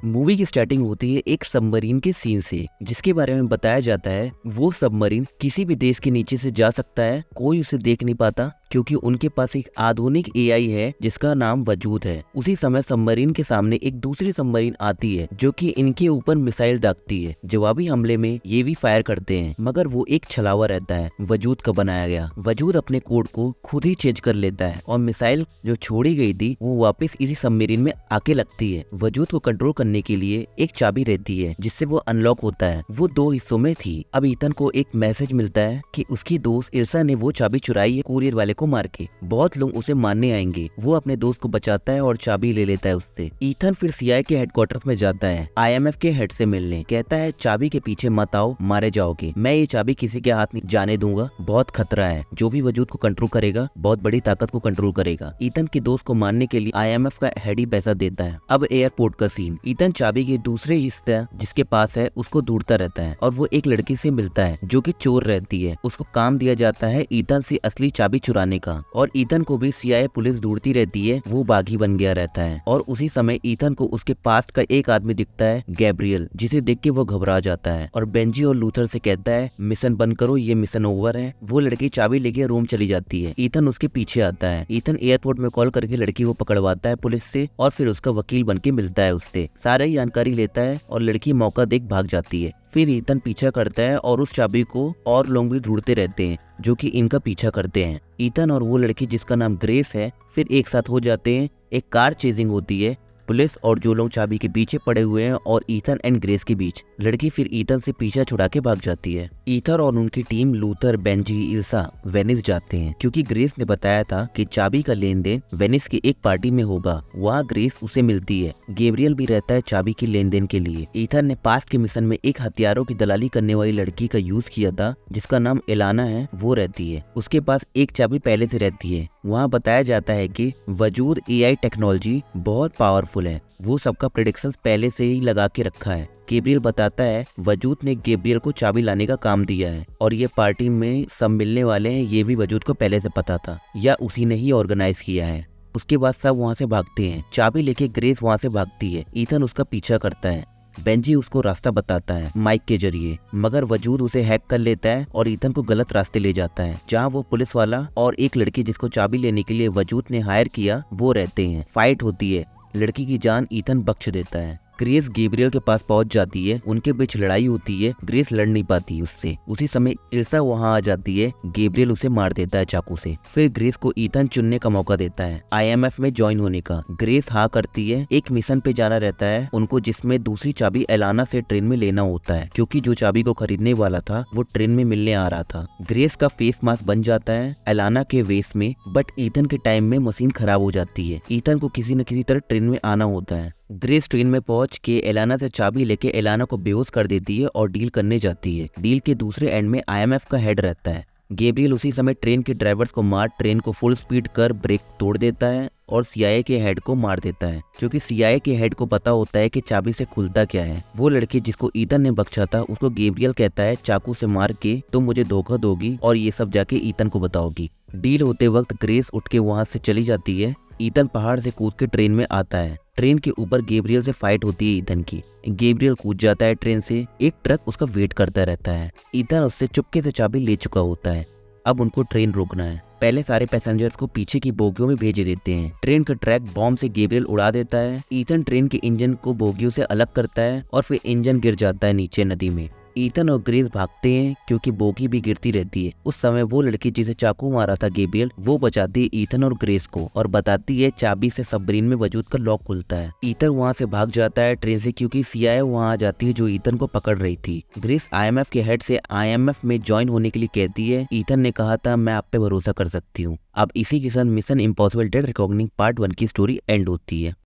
Movie की starting होती है एक सबमरीन के सीन से, जिसके बारे में बताया जाता है वो सबमरीन किसी भी देश के नीचे से जा सकता है, कोई उसे देख नहीं पाता क्योंकि उनके पास एक आधुनिक एआई है जिसका नाम वजूद है। उसी समय सबमरीन के सामने एक दूसरी सबमरीन आती है जो कि इनके ऊपर मिसाइल दागती है। जवाबी हमले में ये भी फायर करते हैं, मगर वो एक छलावा रहता है वजूद का बनाया गया। वजूद अपने कोड को खुद ही चेंज कर लेता है और मिसाइल जो छोड़ी गई थी वो वापस इसी सबमरीन में आके लगती है। वजूद को कंट्रोल करने के लिए एक चाबी रहती है जिससे वो अनलॉक होता है। वो दो हिस्सों में थी। अब ईथन को एक मैसेज मिलता है कि उसकी दोस्त इल्सा ने वो चाबी चुराई है कुरियर वाले को मार के। बहुत लोग उसे मारने आएंगे। वो अपने दोस्त को बचाता है और चाबी ले लेता है उससे। ईथन फिर सीआईए के हेडक्वार्टर्स में जाता है आईएमएफ के हेड से मिलने। कहता है चाबी के पीछे मत आओ, मारे जाओगे। मैं ये चाबी किसी के हाथ नहीं जाने दूंगा, बहुत खतरा है। जो भी वजूद को कंट्रोल करेगा बहुत बड़ी ताकत को कंट्रोल करेगा। ईथन के दोस्त को मारने के लिए आईएमएफ का हेड ही पैसा देता है। अब एयरपोर्ट का सीन। ईथन चाबी के दूसरे हिस्से जिसके पास है उसको ढूंढता रहता है और वो एक लड़की से मिलता है जो कि चोर रहती है। उसको काम दिया जाता है ईथन से असली चाबी चुराने का और ईथन को भी सीआईए पुलिस ढूंढती रहती है। वो बागी बन गया रहता है और उसी समय ईथन को उसके पास्ट का एक आदमी दिखता है, गैब्रियल, जिसे देख के वो घबरा जाता है और बेंजी और लूथर से कहता है मिशन बंद करो, ये मिशन ओवर है। वो लड़की चाबी लेके रूम चली जाती है। ईथन उसके पीछे आता है। ईथन एयरपोर्ट में कॉल करके लड़की को पकड़वाता है पुलिस से और फिर उसका वकील बन के मिलता है उससे। सारी जानकारी लेता है और लड़की मौका देख भाग जाती है। फिर ईथन पीछा करता है और उस चाबी को और लोग भी ढूंढते रहते हैं जो कि इनका पीछा करते हैं। ईथन और वो लड़की जिसका नाम ग्रेस है फिर एक साथ हो जाते हैं। एक कार चेजिंग होती है पुलिस और जो लोग चाबी के पीछे पड़े हुए हैं और ईथन एंड ग्रेस के बीच। लड़की फिर ईथन से पीछा छुड़ा के भाग जाती है। ईथर और उनकी टीम लूथर, बेंजी, इल्सा वेनिस जाते हैं क्योंकि ग्रेस ने बताया था कि चाबी का लेन देन वेनिस की एक पार्टी में होगा। वहाँ ग्रेस उसे मिलती है। गैब्रियल भी रहता है चाबी की लेन देन के लिए। ईथर ने पास्ट के मिशन में एक हथियारों की दलाली करने वाली लड़की का यूज किया था जिसका नाम एलाना है। वो रहती है, उसके पास एक चाबी पहले से रहती है। वहाँ बताया जाता है कि वजूद एआई टेक्नोलॉजी बहुत पावरफुल है। वो सबका प्रेडिक्शन पहले से ही लगा के रखा है। गैब्रियल बताता है वजूद ने गैब्रियल को चाबी लाने का काम दिया है और ये पार्टी में सब मिलने वाले हैं, ये भी वजूद को पहले से पता था या उसी ने ही ऑर्गेनाइज किया है। उसके बाद सब वहाँ से भागते हैं। चाबी लेके ग्रेस वहाँ से भागती है। ईथन उसका पीछा करता है। बेंजी उसको रास्ता बताता है माइक के जरिए, मगर वजूद उसे हैक कर लेता है और ईथन को गलत रास्ते ले जाता है जहाँ वो पुलिस वाला और एक लड़की जिसको चाबी लेने के लिए वजूद ने हायर किया वो रहते हैं। फाइट होती है। लड़की की जान ईथन बख्श देता है। ग्रेस गैब्रियल के पास पहुंच जाती है। उनके बीच लड़ाई होती है। ग्रेस लड़ नहीं पाती उससे। उसी समय इल्सा वहां आ जाती है। गैब्रियल उसे मार देता है चाकू से। फिर ग्रेस को ईथन चुनने का मौका देता है आईएमएफ में ज्वाइन होने का। ग्रेस हाँ करती है। एक मिशन पे जाना रहता है उनको जिसमें दूसरी चाबी एलाना से ट्रेन में लेना होता है क्योंकि जो चाबी को खरीदने वाला था वो ट्रेन में मिलने आ रहा था। ग्रेस का फेस मास्क बन जाता है एलाना के वेस में, बट ईथन के टाइम में मशीन खराब हो जाती है। ईथन को किसी न किसी तरह ट्रेन में आना होता है। ग्रेस ट्रेन में पहुंच के एलाना से चाबी लेके एलाना को बेहोश कर देती है और डील करने जाती है। डील के दूसरे एंड में आईएमएफ का हेड रहता है। गैब्रियल उसी समय ट्रेन के ड्राइवर्स को मार ट्रेन को फुल स्पीड कर ब्रेक तोड़ देता है और सीआईए के हेड को मार देता है क्योंकि सीआईए के हेड को पता होता है कि चाबी से खुलता क्या है। वो लड़की जिसको ईथन ने बख्शा था उसको गैब्रियल कहता है चाकू से मार के तुम मुझे धोखा दोगी और ये सब जाके ईथन को बताओगी। डील होते वक्त ग्रेस उठ के वहाँ से चली जाती है। ईथन पहाड़ से कूद के ट्रेन में आता है। ट्रेन के ऊपर गैब्रियल से फाइट होती है ईथन की। गैब्रियल कूद जाता है ट्रेन से। एक ट्रक उसका वेट करता रहता है। ईथन उससे चुपके से चाबी ले चुका होता है। अब उनको ट्रेन रोकना है। पहले सारे पैसेंजर्स को पीछे की बोगियों में भेज देते हैं। ट्रेन का ट्रैक बॉम्ब से गैब्रियल उड़ा देता है। ईथन ट्रेन के इंजन को बोगियों से अलग करता है और फिर इंजन गिर जाता है नीचे नदी में। ईथन और ग्रेस भागते हैं क्योंकि बोगी भी गिरती रहती है। उस समय वो लड़की जिसे चाकू मारा था गैब्रियल वो बचाती है ईथन और ग्रेस को और बताती है चाबी से सबमरीन में वजूद का लॉक खुलता है। ईथन वहाँ से भाग जाता है ट्रेन से क्योंकि सीआईए वहाँ आ जाती है जो ईथन को पकड़ रही थी। ग्रेस आईएमएफ के हेड से आईएमएफ में ज्वाइन होने के लिए कहती है। ईथन ने कहा था मैं आप पे भरोसा कर सकती हूँ। अब इसी के साथ मिशन इम्पॉसिबल डेड रिकॉग्निंग पार्ट 1 की स्टोरी एंड होती है।